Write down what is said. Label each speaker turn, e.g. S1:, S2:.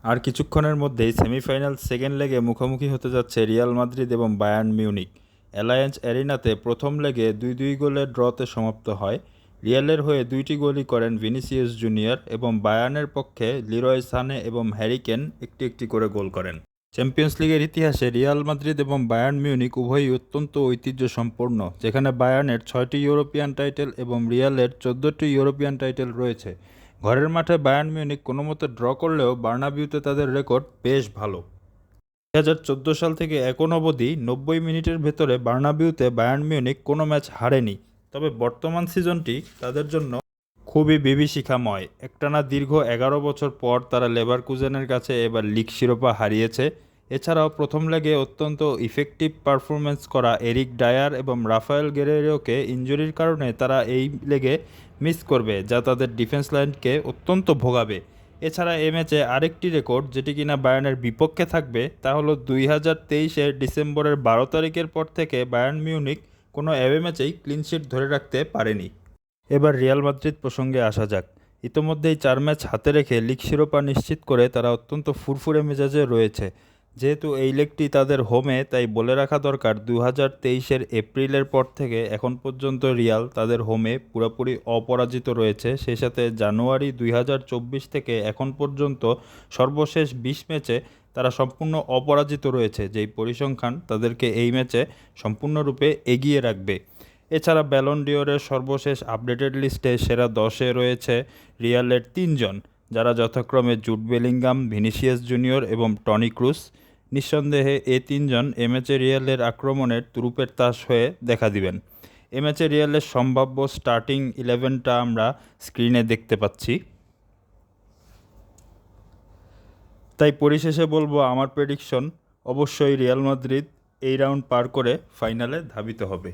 S1: আর কিছুক্ষণের মধ্যেই semifinal second লেগে মুখোমুখি হতে যাচ্ছে রিয়াল মাদ্রিদ এবং বায়ার্ন মিউনিখ। অ্যালায়েন্স অ্যারিনাতে প্রথম লেগে 2-2 গোলের ড্রতে সমাপ্ত হয়। রিয়ালের হয়ে 2টি গোলই করেন ভিনিসিয়াস জুনিয়র এবং বায়ার্নের পক্ষে লিরয় সানে এবং হ্যারি কেন একটি একটি করে গোল করেন। চ্যাম্পিয়ন্স লিগের ইতিহাসে রিয়াল মাদ্রিদ এবং বায়ার্ন মিউনিখ উভয়ই অত্যন্ত ঐতিহ্যসম্পন্ন, যেখানে বায়ার্নের 6টি ইউরোপিয়ান টাইটেল এবং রিয়ালের 14টি ইউরোপিয়ান টাইটেল রয়েছে। ঘরের মাঠে বায়ার্ন মিউনিখ কোনোমতে ড্র করলেও বার্নাবিউতে তাদের রেকর্ড বেশ ভালো। 2014 সাল থেকে এখন অবধি 90 মিনিটের ভেতরে বার্নাবিউতে বায়ার্ন মিউনিখ কোনো ম্যাচ হারেনি। তবে বর্তমান সিজনটি তাদের জন্য খুবই বিভীষিকাময়। একটানা দীর্ঘ 11 বছর পর তারা লেভারকুজেনের কাছে এবার লিগ শিরোপা হারিয়েছে। এছাড়াও প্রথম লেগে অত্যন্ত ইফেক্টিভ পারফরমেন্স করা এরিক ডায়ার এবং রাফায়েল গেরেরোকে ইনজুরির কারণে তারা এই লেগে মিস করবে, যা তাদের ডিফেন্স লাইনকে অত্যন্ত ভোগাবে। এছাড়া এই ম্যাচে আরেকটি রেকর্ড যেটি কিনা বায়ার্নের বিপক্ষে থাকবে, তা হলো 2023-এর ডিসেম্বরের 12 তারিখের পর থেকে বায়ার্ন মিউনিখ কোনো অ্যাওয়ে ম্যাচেই ক্লিনশিট ধরে রাখতে পারেনি। এবার রিয়াল মাদ্রিদ প্রসঙ্গে আসা যাক। ইতোমধ্যেই 4 ম্যাচ হাতে রেখে লিগ শিরোপা নিশ্চিত করে তারা অত্যন্ত ফুরফুরে মেজাজে রয়েছে। যেহেতু এই লেগটি তাদের হোমে, তাই বলে রাখা দরকার 2023-এর এপ্রিলের পর থেকে এখন পর্যন্ত রিয়াল তাদের হোমে পুরোপুরি অপরাজিত রয়েছে। সেই সাথে জানুয়ারি 2024 থেকে এখন পর্যন্ত সর্বশেষ 20 ম্যাচে তারা সম্পূর্ণ অপরাজিত রয়েছে, যেই পরিসংখ্যান তাদেরকে এই ম্যাচে সম্পূর্ণরূপে এগিয়ে রাখবে। এছাড়া ব্যালন ডিওরের সর্বশেষ আপডেটেড লিস্টে সেরা 10-এ রয়েছে রিয়ালের 3 জন, যারা যথাক্রমে জুড বেলিংগাম, ভিনিসিয়াস জুনিয়র এবং টনি ক্রুস। নিঃসন্দেহে এই 3 জন এ ম্যাচে রিয়ালের আক্রমণের তুরুপের তাস হয়ে দেখা দিবেন। এ ম্যাচে রিয়ালের সম্ভাব্য স্টার্টিং 11টা আমরা স্ক্রিনে দেখতে পাচ্ছি। তাই পরিশেষে বলবো, আমার প্রেডিকশন অবশ্যই রিয়াল মাদ্রিদ এই রাউন্ড পার করে ফাইনালে ধাবিত হবে।